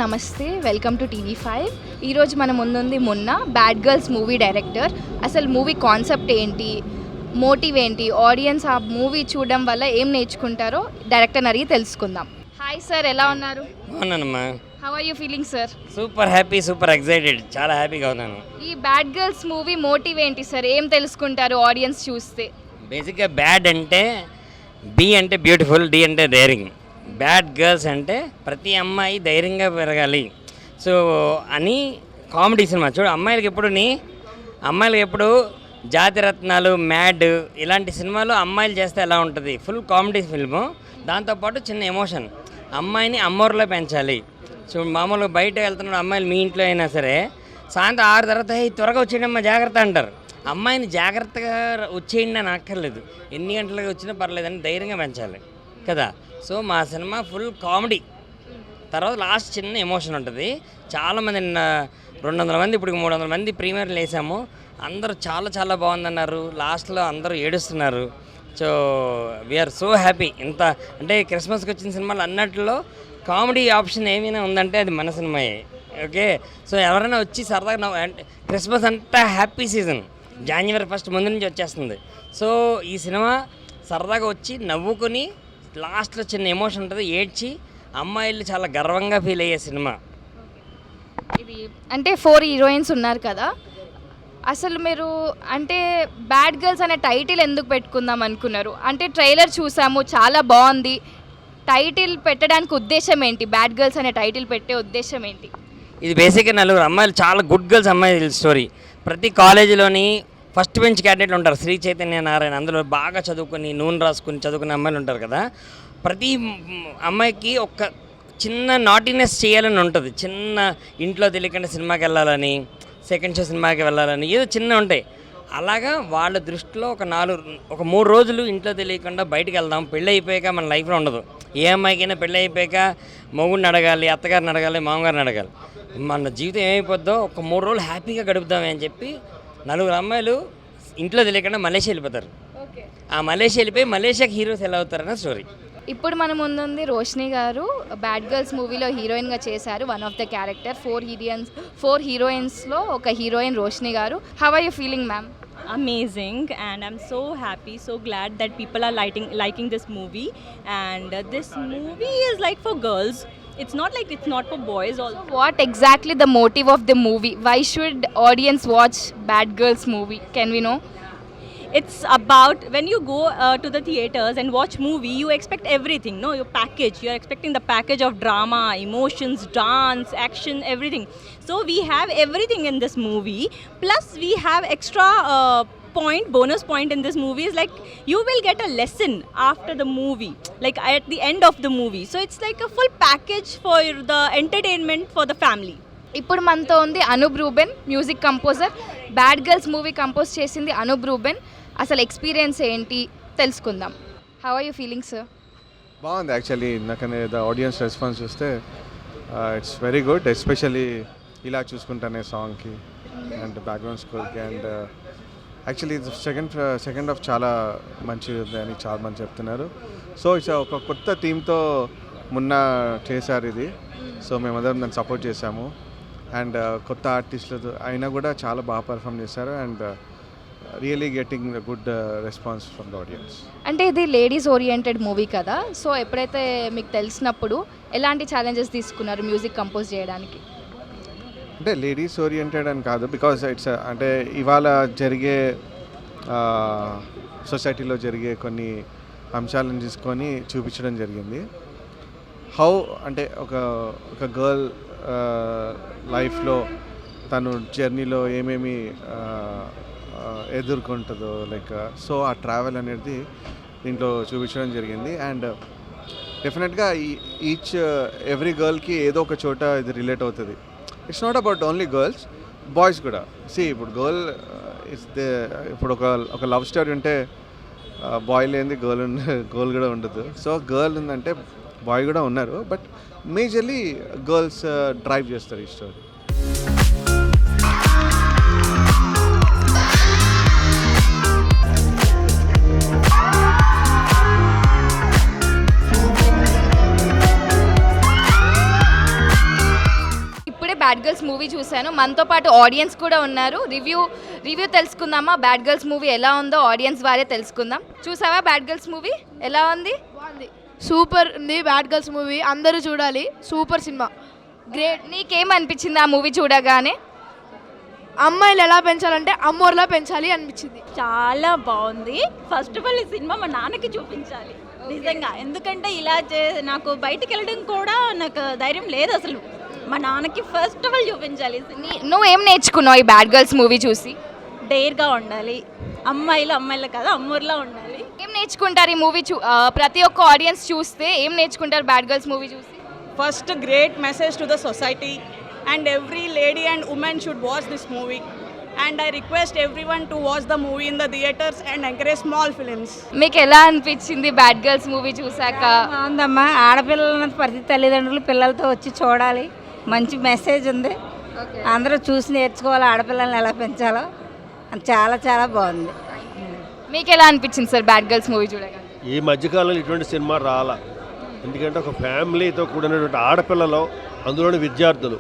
నమస్తే, welcome to TV5. ఈరోజు మన ముందుంది మొన్న బ్యాడ్ గర్ల్స్ మూవీ డైరెక్టర్. అసలు మూవీ కాన్సెప్ట్ ఏంటి, మోటివ్ ఏంటి, ఆడియన్స్ ఆ మూవీ చూడడం వల్ల ఏం నేర్చుకుంటారో డైరెక్టర్ని అడిగి తెలుసుకుందాం. హాయ్ సార్, ఎలా ఉన్నారు? అవునమ్మా, how are you feeling sir? Super happy, super excited, చాలా హ్యాపీగా ఉన్నాను. ఈ బ్యాడ్ గర్ల్స్ మూవీ మోటివ్ ఏంటి సార్? ఏం తెలుసుకుంటారు ఆడియన్స్ చూస్తే? బేసిక్గా బ్యాడ్ అంటే బి అంటే బ్యూటిఫుల్, డి అంటే డేరింగ్. బ్యాడ్ గర్ల్స్ అంటే ప్రతి అమ్మాయి ధైర్యంగా పెరగాలి సో అని కామెడీ సినిమా. చూడు, అమ్మాయిలకి ఎప్పుడు జాతిరత్నాలు, మ్యాడ్ ఇలాంటి సినిమాలు అమ్మాయిలు చేస్తే ఎలా ఉంటుంది, ఫుల్ కామెడీ ఫిల్ము. దాంతోపాటు చిన్న ఎమోషన్, అమ్మాయిని అమ్మోర్లో పెంచాలి. సో మామూలుగా బయట వెళ్తున్న అమ్మాయిలు మీ ఇంట్లో అయినా సరే సాయంత్రం 6 తర్వాత త్వరగా వచ్చేయడమ్మా జాగ్రత్త అంటారు. అమ్మాయిని జాగ్రత్తగా వచ్చేయండి అని అక్కర్లేదు, ఎన్ని గంటలకు వచ్చినా పర్లేదని ధైర్యంగా పెంచాలి కదా. సో మా సినిమా ఫుల్ కామెడీ, తర్వాత లాస్ట్ చిన్న ఎమోషన్ ఉంటుంది. చాలామంది 200 మంది, ఇప్పుడు 300 మంది ప్రీమియర్లు వేసాము. అందరూ చాలా చాలా బాగుందన్నారు. లాస్ట్లో అందరూ ఏడుస్తున్నారు. So we are so happy. ఇంత అంటే క్రిస్మస్కి వచ్చిన సినిమాలు అన్నట్లో కామెడీ ఆప్షన్ ఏమైనా ఉందంటే అది మన సినిమాయే. ఓకే, సో ఎవరైనా వచ్చి సరదాగా క్రిస్మస్ అంతా హ్యాపీ సీజన్, January 1 ముందు నుంచి వచ్చేస్తుంది. సో ఈ సినిమా సరదాగా వచ్చి నవ్వుకొని లాస్ట్లో చిన్న ఎమోషన్ ఉంటుంది, ఏడ్చి అమ్మాయిలు చాలా గర్వంగా ఫీల్ అయ్యే సినిమా ఇది. అంటే 4 హీరోయిన్స్ ఉన్నారు కదా, అసలు మీరు అంటే బ్యాడ్ గర్ల్స్ అనే టైటిల్ ఎందుకు పెట్టుకుందాం అనుకున్నారు? అంటే ట్రైలర్ చూసాము, చాలా బాగుంది. టైటిల్ పెట్టడానికి ఉద్దేశం ఏంటి? బ్యాడ్ గర్ల్స్ అనే టైటిల్ పెట్టే ఉద్దేశం ఏంటి? ఇది బేసిక్గా 4 అమ్మాయిలు, చాలా గుడ్ గర్ల్స్ అమ్మాయిల స్టోరీ. ప్రతి కాలేజీలోని ఫస్ట్ బెంచ్ క్యాండిడేట్లు ఉంటారు, శ్రీ చైతన్య నారాయణ, అందులో బాగా చదువుకొని నూనె రాసుకుని చదువుకునే అమ్మాయిలు ఉంటారు కదా. ప్రతి అమ్మాయికి ఒక చిన్న నాటినెస్ చేయాలని ఉంటుంది, చిన్న ఇంట్లో తెలియకుండా సినిమాకి వెళ్ళాలని, సెకండ్ షో సినిమాకి వెళ్ళాలని, ఏదో చిన్న ఉంటాయి. అలాగా వాళ్ళ దృష్టిలో ఒక 3 రోజులు ఇంట్లో తెలియకుండా బయటికి వెళ్దాం. పెళ్ళి అయిపోయాక మన లైఫ్లో ఉండదు. ఏ అమ్మాయికైనా పెళ్ళి అయిపోయాక మొగుడిని అడగాలి, అత్తగారిని అడగాలి, మామగారిని అడగాలి. మన జీవితం ఏమైపోద్దో ఒక 3 రోజులు హ్యాపీగా గడుపుదామే అని చెప్పి 4 అమ్మాయిలు ఇంట్లో తెలియకుండా మలేషియా వెళ్ళిపోతారు. ఆ మలేషియా వెళ్ళిపోయి మలేషియాకి హీరోస్ ఎలా అవుతారన్న స్టోరీ. ఇప్పుడు మన ముందుంది రోషిని గారు. బ్యాడ్ గర్ల్స్ మూవీలో హీరోయిన్గా చేశారు, వన్ ఆఫ్ ద క్యారెక్టర్. 4 హీరోయిన్స్లో ఒక హీరోయిన్ రోషిని గారు. How are you feeling ma'am? Amazing, and I'm so happy, so glad that people are liking this movie. And this movie is like for girls. It's not like it's not for boys also. What exactly the motive of the movie? Why should audience watch Bad Girls movie? Can we know? It's about when you go to the theaters and watch movie, you expect everything, no? Your package, you're expecting the package of drama, emotions, dance, action, everything. So we have everything in this movie, plus we have extra bonus point in this movie is like you will get a lesson after the movie, like at the end of the movie. So it's like a full package for the entertainment for the family. ఇప్పుడు మనతో ఉంది Anup Ruben, music composer. Bad girls movie compose చేసింది అనూప్ రూబెన్. అసలు experience ఏంటి తెలుసుకుందాం. How are you feeling sir? బాగుంది actually. నాకనే the audience response చూస్తే ఇట్స్ వెరీ గుడ్, ఎస్పెషల్లీ ఇలా చూసుకుంటానే సాంగ్కి అండ్ బ్యాక్గ్రౌండ్ స్కోర్కి. అండ్ యాక్చువల్లీ సెకండ్ హాఫ్ చాలా మంచిది ఉంది అని చాలా మంది చెప్తున్నారు. సో ఇట్స్ ఒక కొత్త థీమ్తో మొన్న చేశారు ఇది. సో మేమందరం దాన్ని సపోర్ట్ చేశాము. అండ్ కొత్త ఆర్టిస్టులు అయినా కూడా చాలా బాగా పర్ఫామ్ చేశారు. And really getting good response from the audience. అంటే ఇది లేడీస్ ఓరియంటెడ్ మూవీ కదా, సో ఎప్పుడైతే మీకు తెలిసినప్పుడు ఎలాంటి ఛాలెంజెస్ తీసుకున్నారు మ్యూజిక్ కంపోజ్ చేయడానికి? అంటే లేడీస్ ఓరియంటెడ్ అని కాదు, బికాజ్ ఇట్స్ అంటే ఇవాళ జరిగే సొసైటీలో జరిగే కొన్ని అంశాలను తీసుకొని చూపించడం జరిగింది. హౌ అంటే ఒక గర్ల్ లైఫ్లో తను జర్నీలో ఏమేమి ఎదుర్కొంటుందో, లైక్ సో ఆ ట్రావెల్ అనేది దీంట్లో చూపించడం జరిగింది. అండ్ డెఫినెట్గా ఎవ్రీ గర్ల్కి ఏదో ఒక చోట ఇది రిలేట్ అవుతుంది. It's not about only girls, boys కూడా. ఇప్పుడు ఇప్పుడు ఒక లవ్ స్టోరీ ఉంటే బాయ్ లేనిది గర్ల్ కూడా ఉండదు. సో గర్ల్ ఉందంటే బాయ్ కూడా ఉన్నారు, బట్ మేజర్లీ గర్ల్స్ డ్రైవ్ చేస్తారు ఈ స్టోరీ. బ్యాడ్ గర్ల్స్ మూవీ చూశాను. మనతో పాటు ఆడియన్స్ కూడా ఉన్నారు. రివ్యూ తెలుసుకుందామా? బ్యాడ్ గర్ల్స్ మూవీ ఎలా ఉందో ఆడియన్స్ వారే తెలుసుకుందాం. చూసావా బ్యాడ్ గర్ల్స్ మూవీ? ఎలా ఉంది? బాగుంది, సూపర్ ఉంది. బ్యాడ్ గర్ల్స్ మూవీ అందరూ చూడాలి, సూపర్ సినిమా, గ్రేట్. నీకేమనిపించింది ఆ మూవీ చూడగానే? అమ్మాయిలు ఎలా పెంచాలంటే అమ్మోర్లా పెంచాలి అనిపించింది. చాలా బాగుంది. ఫస్ట్ ఆఫ్ ఆల్ ఈ సినిమా మా నాన్నకి చూపించాలి నిజంగా. ఎందుకంటే ఇలా నాకు బయటికి వెళ్ళడం కూడా నాకు ధైర్యం లేదు అసలు. మా నాన్నకి ఫస్ట్ ఆఫ్ ఆల్ చూపించాలి. నువ్వేం నేర్చుకున్నావు ఈ బ్యాడ్ గర్ల్స్ మూవీ చూసి? డేర్గా ఉండాలి, అమ్మాయిలు కదా అమ్మూర్లా ఉండాలి. ఏం నేర్చుకుంటారు ఈ మూవీ ప్రతి ఒక్క ఆడియన్స్ చూస్తే ఏం నేర్చుకుంటారు బ్యాడ్ గర్ల్స్ మూవీ చూసి? First, great message to the society, and every lady and woman should watch this movie. And I request everyone to watch the movie in the theaters and encourage small films. మీకు ఎలా అనిపించింది bad girls movie చూసాక? బాగుందమ్మా. ఆడపిల్లల ప్రతి తల్లిదండ్రులు పిల్లలతో వచ్చి చూడాలి. మంచి మెసేజ్ ఉంది, అందరూ చూసి నేర్చుకోవాలి ఆడపిల్లల్ని ఎలా పెంచాలో. చాలా చాలా బాగుంది. మీకు ఎలా అనిపించింది సార్ బ్యాడ్ గర్ల్స్ మూవీ చూడగా? ఈ మధ్యకాలంలో ఇటువంటి సినిమా రాలా. ఎందుకంటే ఒక ఫ్యామిలీతో కూడినటువంటి ఆడపిల్లలు, అందులోని విద్యార్థులు,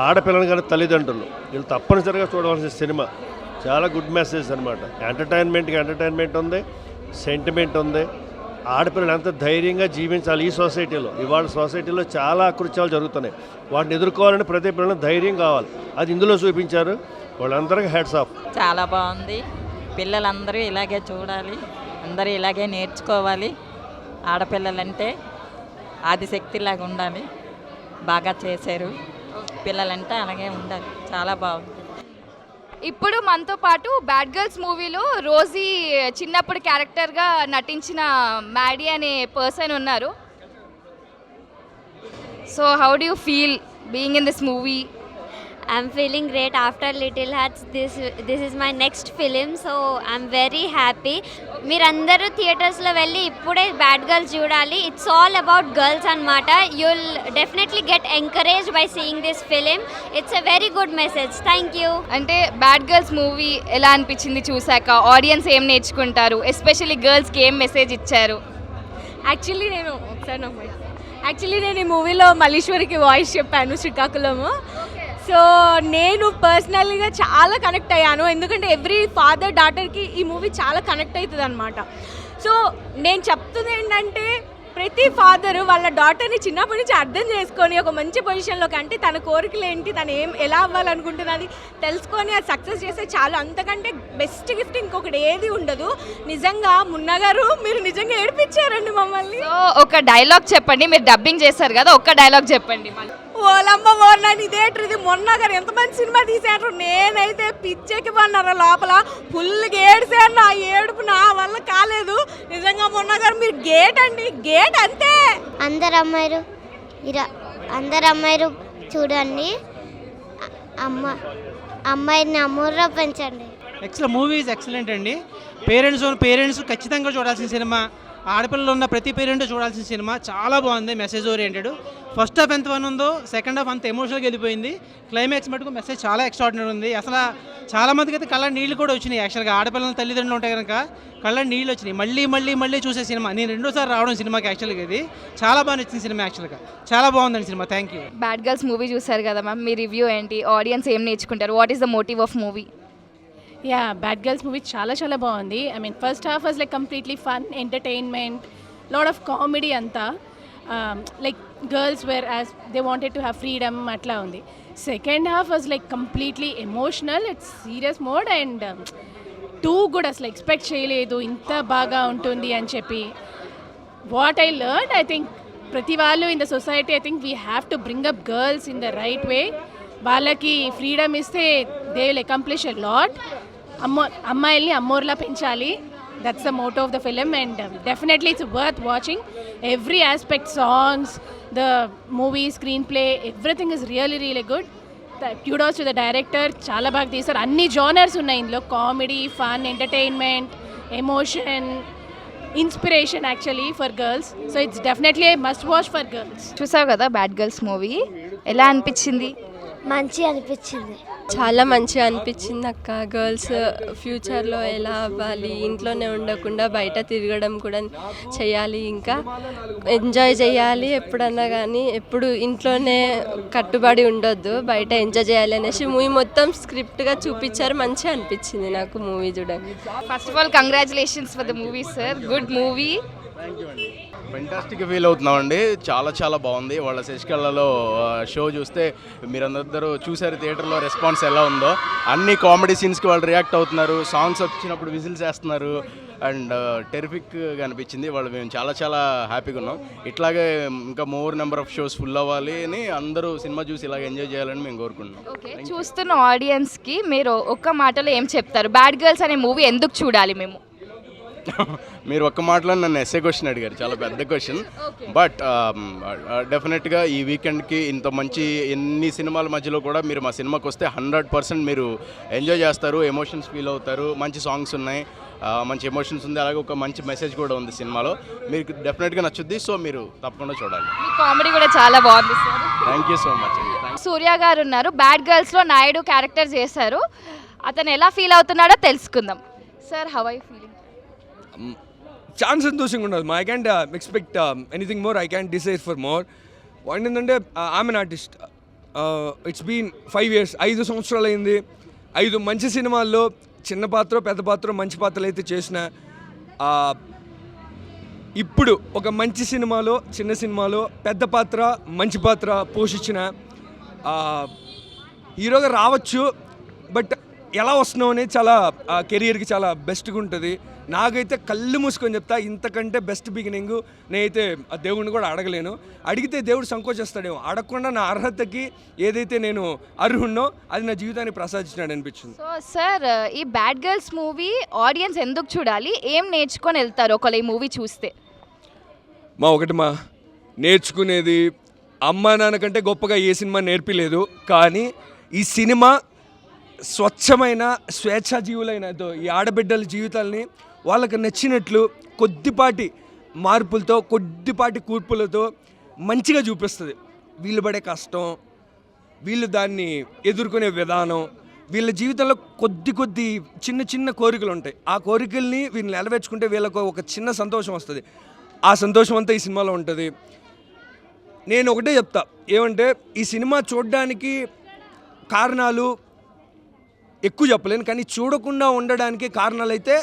ఆడపిల్లని కానీ తల్లిదండ్రులు, వీళ్ళు తప్పనిసరిగా చూడవలసిన సినిమా. చాలా గుడ్ మెసేజ్ అనమాట. ఎంటర్టైన్మెంట్ ఉంది, సెంటిమెంట్ ఉంది. ఆడపిల్లలు ఎంత ధైర్యంగా జీవించాలి ఈ సొసైటీలో. ఇవాళ సొసైటీలో చాలా అకృత్యాలు జరుగుతున్నాయి. వాటిని ఎదుర్కోవాలని ప్రతి పిల్లలకు ధైర్యం కావాలి. అది ఇందులో చూపించారు. వాళ్ళందరికీ హ్యాట్స్ ఆఫ్. చాలా బాగుంది. పిల్లలందరూ ఇలాగే చూడాలి, అందరూ ఇలాగే నేర్చుకోవాలి. ఆడపిల్లలంటే ఆదిశక్తిలాగా ఉండాలి. బాగా చేశారు. పిల్లలంటే అలాగే ఉండాలి. చాలా బాగుంది. ఇప్పుడు మనతో పాటు బ్యాడ్ గర్ల్స్ మూవీలో రోజీ చిన్నప్పుడు క్యారెక్టర్గా నటించిన మ్యాడీ అనే పర్సన్ ఉన్నారు. So how do you feel being in this movie? I'm feeling great after Little Hearts. This is my next film, so I'm very happy. మీరందరూ థియేటర్స్లో వెళ్ళి ఇప్పుడే బ్యాడ్ గర్ల్స్ చూడాలి. ఇట్స్ ఆల్ అబౌట్ గర్ల్స్ అన్నమాట. You'll definitely get encourage by seeing this film. It's a very good message. Thank you. అంటే bad girls movie ఎలా అనిపించింది చూసాక? ఆడియన్స్ ఏం నేర్చుకుంటారు? ఎస్పెషల్లీ గర్ల్స్కి ఏం మెసేజ్ ఇచ్చారు? యాక్చువల్లీ నేను ఈ మూవీలో మల్లీశ్వరికి వాయిస్ చెప్పాను, శ్రీకాకుళము. సో నేను పర్సనల్గా చాలా కనెక్ట్ అయ్యాను. ఎందుకంటే ఎవ్రీ ఫాదర్ డాటర్కి ఈ మూవీ చాలా కనెక్ట్ అవుతుంది అనమాట. సో నేను చెప్తుంది ఏంటంటే ప్రతి ఫాదరు వాళ్ళ డాటర్ని చిన్నప్పటి నుంచి అర్థం చేసుకొని ఒక మంచి పొజిషన్లోకి, అంటే తన కోరికలు ఏంటి, తను ఎలా అవ్వాలనుకుంటున్నది తెలుసుకొని అది సక్సెస్ చేస్తే చాలు. అంతకంటే బెస్ట్ గిఫ్ట్ ఇంకొకటి ఏది ఉండదు. నిజంగా మున్నగారు మీరు నిజంగా ఏడిపించారండి మమ్మల్ని. సో ఒక డైలాగ్ చెప్పండి. మీరు డబ్బింగ్ చేశారు కదా, ఒక్క డైలాగ్ చెప్పండి. ఓలమ్మ ఓర్నాని ఇదేంటి, ఇది మొన్న గారు ఎంత మంచి సినిమా తీశారు. నేనైతే పిచ్చెక్కి పన్నారా లోపల, ఫుల్గా ఏడిసాను. నా ఏడుపు నా వల్ల కాలేదు నిజంగా. మొన్న గారు మీరు గేట్ అండి, గేట్ అంతే. అందరు అమ్మాయిలు చూడండి, అమ్మాయిని అమ్మూర్లో పెంచండి. మూవీ ఈజ్ ఎక్సలెంట్ అండి. పేరెంట్స్ ఖచ్చితంగా చూడాల్సిన సినిమా. ఆడపిల్లలు ఉన్న ప్రతి పేరెంట్ చూడాల్సిన సినిమా. చాలా బాగుంది, మెసేజ్ ఓరియంటెడ్. ఫస్ట్ హాఫ్ ఎంత ఫన్ ఉందో సెకండ్ హాఫ్ అంత ఎమోషనల్గా వెళ్ళిపోయింది. క్లైమాక్స్ మటుకు మెసేజ్ చాలా ఎక్స్ట్రాడినరీ ఉంది. అసలు చాలా మందికి అయితే కళ్ళ నీళ్ళు కూడా వచ్చినాయి. యాక్చువల్గా ఆడపిల్లల తల్లిదండ్రులు ఉంటాయి కనుక కళ్ళ నీళ్ళు వచ్చినాయి. మళ్ళీ చూసే సినిమా. నేను రెండోసారి రావడం సినిమాకి. యాక్చువల్గా ఇది చాలా బాగా నచ్చింది సినిమా. యాక్చువల్గా చాలా బాగుందండి సినిమా. Thank you. Bad girls movie చూసారు కదా మ్యామ్, మీ రివ్యూ ఏంటి? ఆడియన్స్ ఏం నేర్చుకుంటారు? What is the motive of movie? Yeah, Bad Girls movie చాలా బాగుంది. I mean, first half was like completely fun, entertainment, lot of comedy anta. Like girls were as they wanted to have freedom atla undi. Second half was like completely emotional. It's serious mode and too good as like expect cheyaledu inta baga untundi ani cheppi. What I learned, I think prati vallu in the society, I think we have to bring up girls in the right way. వాళ్ళకి freedom ఇస్తే they will accomplish a lot. అమ్మాయిల్ని అమ్మోర్లా పెంచాలి. That's the motto of the film and definitely it's worth watching. Every aspect, songs, the movie, screen play, everything is really good. Kudos to the director. చాలా బాగా తీశారు. అన్ని genres ఉన్నాయి ఇందులో. Comedy, fun, entertainment, emotion, inspiration actually for girls. So it's definitely must watch for girls. చూసావు కదా bad girls movie, ఎలా అనిపించింది? మంచి అనిపించింది. చాలా మంచిగా అనిపించింది అక్క. గర్ల్స్ ఫ్యూచర్లో ఎలా అవ్వాలి, ఇంట్లోనే ఉండకుండా బయట తిరగడం కూడా చేయాలి, ఇంకా ఎంజాయ్ చేయాలి. ఎప్పుడన్నా కానీ ఎప్పుడు ఇంట్లోనే కట్టుబడి ఉండొద్దు, బయట ఎంజాయ్ చేయాలి అనేసి మూవీ మొత్తం స్క్రిప్ట్గా చూపించారు. మంచిగా అనిపించింది నాకు మూవీ చూడండి. First of all congratulations for the movie sir, good movie. Fantastic feel అవుతున్నామండి. చాలా చాలా బాగుంది. వాళ్ళ శశికళలో షో చూస్తే మీరందరూ చూసారు థియేటర్లో రెస్పాన్స్ ఎలా ఉందో. అన్ని కామెడీ సీన్స్కి వాళ్ళు రియాక్ట్ అవుతున్నారు, సాంగ్స్ వచ్చినప్పుడు విజిల్స్ వేస్తున్నారు అండ్ టెరిఫిక్గా అనిపించింది. వాళ్ళు మేము చాలా చాలా హ్యాపీగా ఉన్నాం. ఇట్లాగే ఇంకా more number of shows full అవ్వాలి అని అందరూ సినిమా చూసి ఇలాగ ఎంజాయ్ చేయాలని మేము కోరుకుంటున్నాం. ఓకే, చూస్తున్న ఆడియన్స్కి మీరు ఒక్క మాటలో ఏం చెప్తారు? బ్యాడ్ గర్ల్స్ అనే మూవీ ఎందుకు చూడాలి మేము? మీరు ఒక్క మాటలో నన్ను ఎస్ఏ క్వశ్చన్ అడిగారు, చాలా పెద్ద క్వశ్చన్. బట్ డెఫినెట్గా ఈ వీకెండ్కి ఇంత మంచి ఎన్ని సినిమాల మధ్యలో కూడా మీరు మా సినిమాకి వస్తే 100% మీరు ఎంజాయ్ చేస్తారు, ఎమోషన్స్ ఫీల్ అవుతారు. మంచి సాంగ్స్ ఉన్నాయి, మంచి ఎమోషన్స్ ఉంది, అలాగే ఒక మంచి మెసేజ్ కూడా ఉంది సినిమాలో. మీకు డెఫినెట్గా నచ్చుద్ది. సో మీరు తప్పకుండా చూడాలి. కామెడీ కూడా చాలా బాగుంది sir. Thank you so much. Surya గారు ఉన్నారు, బ్యాడ్ గర్ల్స్లో నాయుడు క్యారెక్టర్ చేశారు. అతను ఎలా ఫీల్ అవుతున్నాడో తెలుసుకుందాం. Sir, how I feeling? చాలా సంతోషంగా ఉండదు. I can't expect anything more, I can't desire for more. Point ఏంటంటే I'm an artist. It's been 5 years, 5 సంవత్సరాలు అయింది. 5 మంచి సినిమాల్లో చిన్న పాత్ర పెద్ద పాత్ర మంచి పాత్రలు అయితే చేసిన, ఇప్పుడు ఒక మంచి సినిమాలో చిన్న సినిమాలో పెద్ద పాత్ర మంచి పాత్ర పోషించిన హీరోగా రావచ్చు. బట్ ఎలా వస్తున్నావు అనేది చాలా కెరియర్కి చాలా బెస్ట్గా ఉంటుంది. నాకైతే కళ్ళు మూసుకొని చెప్తా, ఇంతకంటే బెస్ట్ బిగినింగ్ నేనైతే ఆ దేవుడిని కూడా అడగలేను. అడిగితే దేవుడు సంకోచిస్తాడేమో. అడగకుండా నా అర్హతకి ఏదైతే నేను అర్హున్నో అది నా జీవితాన్ని ప్రసాదించినాడు అనిపించింది. సో సార్, ఈ బ్యాడ్ గర్ల్స్ మూవీ ఆడియన్స్ ఎందుకు చూడాలి? ఏం నేర్చుకొని వెళ్తారు ఒకవేళ ఈ మూవీ చూస్తే? ఒకటి నేర్చుకునేది అమ్మా నాన్న కంటే గొప్పగా ఏ సినిమా నేర్పిలేదు. కానీ ఈ సినిమా స్వచ్ఛమైన స్వేచ్ఛాజీవులైన ఈ ఆడబిడ్డల జీవితాలని వాళ్ళకి నచ్చినట్లు కొద్దిపాటి మార్పులతో కొద్దిపాటి కూర్పులతో మంచిగా చూపిస్తుంది. వీళ్ళు పడే కష్టం, వీళ్ళు దాన్ని ఎదుర్కొనే విధానం, వీళ్ళ జీవితంలో కొద్ది చిన్న చిన్న కోరికలు ఉంటాయి. ఆ కోరికల్ని వీళ్ళు నెరవేర్చుకుంటే వీళ్ళకు ఒక చిన్న సంతోషం వస్తుంది. ఆ సంతోషం అంతా ఈ సినిమాలో ఉంటుంది. నేను ఒకటే చెప్తా, ఏమంటే ఈ సినిమా చూడడానికి కారణాలు ఎక్కువ చెప్పలేను, కానీ చూడకుండా ఉండడానికి కారణాలు అయితే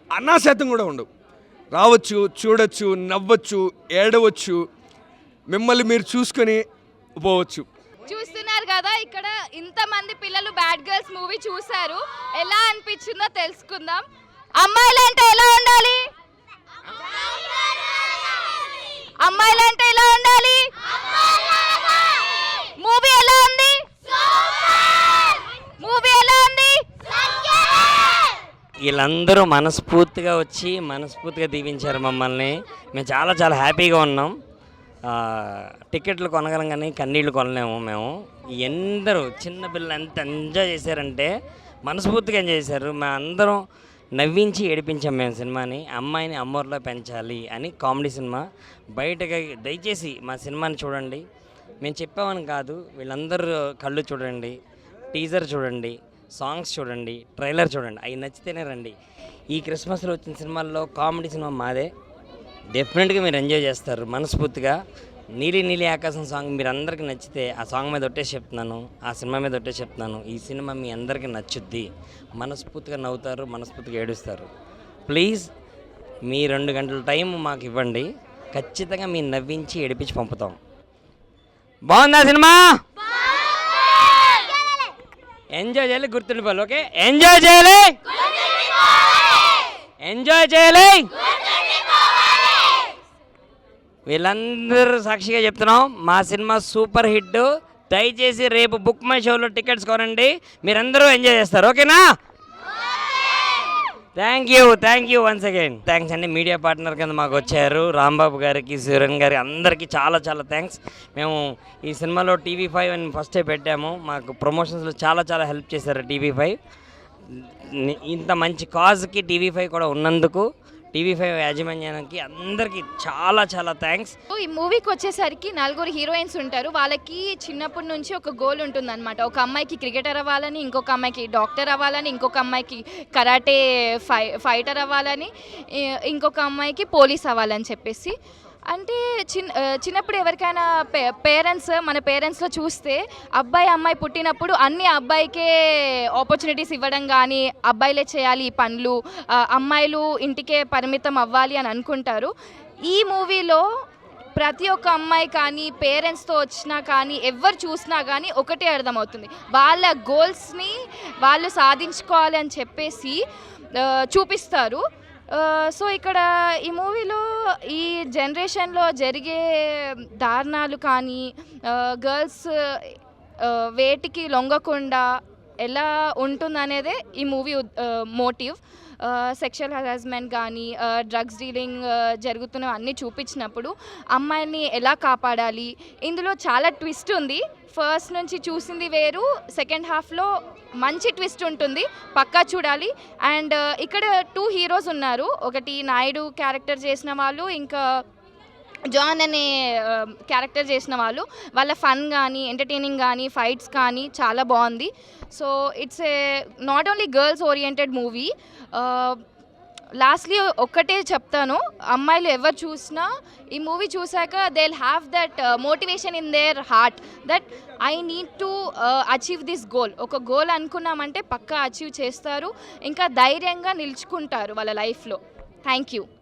అనాశాతం కూడా ఉండవు. రావచ్చు, చూడొచ్చు, నవ్వచ్చు, ఏడవచ్చు, మిమ్మల్ని మీరు చూసుకొని పోవచ్చు. చూస్తున్నారు కదా, ఇక్కడ ఇంతమంది పిల్లలు బ్యాడ్ గర్ల్స్ మూవీ చూశారు. ఎలా అనిపించిందో తెలుసుకుందాం. అమ్మాయిలంటే ఎలా ఉండాలి? అమ్మాయిలంటే ఎలా ఉండాలి? మూవీ ఎలా ఉంది? మూవీ ఎలా ఉంది? వీళ్ళందరూ మనస్ఫూర్తిగా వచ్చి మనస్ఫూర్తిగా దీవించారు మమ్మల్ని. మేము చాలా చాలా హ్యాపీగా ఉన్నాం. టికెట్లు కొనగలం కానీ కన్నీళ్ళు కొనలేము మేము. ఎందరూ చిన్న పిల్లలు ఎంత ఎంజాయ్ చేశారంటే మనస్ఫూర్తిగా ఎంజాయ్ చేశారు. మేము అందరం నవ్వించి ఏడిపించాం మేము సినిమాని. అమ్మాయిని అమ్మోర్లో పెంచాలి అని కామెడీ సినిమా. బయటగా దయచేసి మా సినిమాని చూడండి. మేము చెప్పామని కాదు, వీళ్ళందరూ కళ్ళు చూడండి, టీజర్ చూడండి, సాంగ్స్ చూడండి, ట్రైలర్ చూడండి. అవి నచ్చితేనే రండి. ఈ క్రిస్మస్లో వచ్చిన సినిమాల్లో కామెడీ సినిమా మాదే. డెఫినెట్గా మీరు ఎంజాయ్ చేస్తారు మనస్ఫూర్తిగా. నీలి నీలి ఆకాశం సాంగ్ మీరు అందరికీ నచ్చితే ఆ సాంగ్ మీద ఒట్టేసి చెప్తున్నాను, ఆ సినిమా మీద ఒట్టేసి చెప్తున్నాను, ఈ సినిమా మీ అందరికీ నచ్చుద్ది. మనస్ఫూర్తిగా నవ్వుతారు, మనస్ఫూర్తిగా ఏడుస్తారు. ప్లీజ్ మీ 2 గంటల టైం మాకు ఇవ్వండి. ఖచ్చితంగా మీ నవ్వించి ఏడిపించి పంపుతాం. బాగుందా సినిమా? ఎంజాయ్ చేయాలి, గుర్తుండిపోవాలి. ఓకే, ఎంజాయ్ చేయాలి, ఎంజాయ్ చేయాలి. వీళ్ళందరూ సాక్షిగా చెప్తున్నాం, మా సినిమా సూపర్ హిట్. దయచేసి రేపు బుక్ మై షోలో టికెట్స్ కొనండి, మీరందరూ ఎంజాయ్ చేస్తారు. ఓకేనా? Thank you once again. Thanks అండి. మీడియా పార్ట్నర్ కింద మాకు వచ్చారు రాంబాబు గారికి, సూరన్ గారికి, అందరికీ చాలా చాలా థ్యాంక్స్. మేము ఈ సినిమాలో TV5 అని ఫస్టే పెట్టాము. మాకు ప్రమోషన్స్లో చాలా చాలా హెల్ప్ చేశారు TV5. ఇంత మంచి కాజ్కి TV5 కూడా ఉన్నందుకు TV5 యాజమాన్యానికి అందరికీ చాలా చాలా థ్యాంక్స్. ఈ మూవీకి వచ్చేసరికి 4 హీరోయిన్స్ ఉంటారు. వాళ్ళకి చిన్నప్పటి నుంచి ఒక గోల్ ఉంటుందన్నమాట. ఒక అమ్మాయికి క్రికెటర్ అవ్వాలని, ఇంకొక అమ్మాయికి డాక్టర్ అవ్వాలని, ఇంకొక అమ్మాయికి కరాటే ఫైటర్ అవ్వాలని, ఇంకొక అమ్మాయికి పోలీస్ అవ్వాలని చెప్పేసి. అంటే చిన్నప్పుడు ఎవరికైనా మన పేరెంట్స్లో చూస్తే అబ్బాయి అమ్మాయి పుట్టినప్పుడు అన్ని అబ్బాయికే ఆపర్చునిటీస్ ఇవ్వడం కానీ, అబ్బాయిలే చేయాలి ఈ పనులు, అమ్మాయిలు ఇంటికే పరిమితం అవ్వాలి అని అనుకుంటారు. ఈ మూవీలో ప్రతి ఒక్క అమ్మాయి కానీ పేరెంట్స్తో వచ్చినా కానీ ఎవరు చూసినా కానీ ఒకటే అర్థమవుతుంది, వాళ్ళ గోల్స్ని వాళ్ళు సాధించుకోవాలి అని చెప్పేసి చూపిస్తారు. సో ఇక్కడ ఈ మూవీలో ఈ జనరేషన్లో జరిగే దారుణాలు కానీ, గర్ల్స్ వేటికి లొంగకుండా ఎలా ఉంటుందనేదే ఈ మూవీ మోటివ్. సెక్షువల్ హరాస్మెంట్ కానీ, డ్రగ్స్ డీలింగ్ జరుగుతున్నవి అన్నీ చూపించినప్పుడు అమ్మాయిల్ని ఎలా కాపాడాలి, ఇందులో చాలా ట్విస్ట్ ఉంది. ఫస్ట్ నుంచి చూసింది వేరు, సెకండ్ హాఫ్లో మంచి ట్విస్ట్ ఉంటుంది, పక్కా చూడాలి. అండ్ ఇక్కడ 2 హీరోస్ ఉన్నారు, ఒకటి నాయుడు క్యారెక్టర్ చేసిన వాళ్ళు, ఇంకా జాన్ అనే క్యారెక్టర్ చేసిన వాళ్ళు. వాళ్ళ ఫన్ కానీ, ఎంటర్టైనింగ్ కానీ, ఫైట్స్ కానీ చాలా బాగుంది. So it's a not only girls oriented movie. Lastly ఒక్కటే చెప్తాను, అమ్మాయిలు ఎవరు చూసినా ఈ మూవీ చూశాక they will have that motivation in their heart that I need to achieve this goal. ఒక గోల్ అనుకున్నామంటే పక్కా అచీవ్ చేస్తారు, ఇంకా ధైర్యంగా నిలుచుకుంటారు వాళ్ళ లైఫ్లో. Thank you.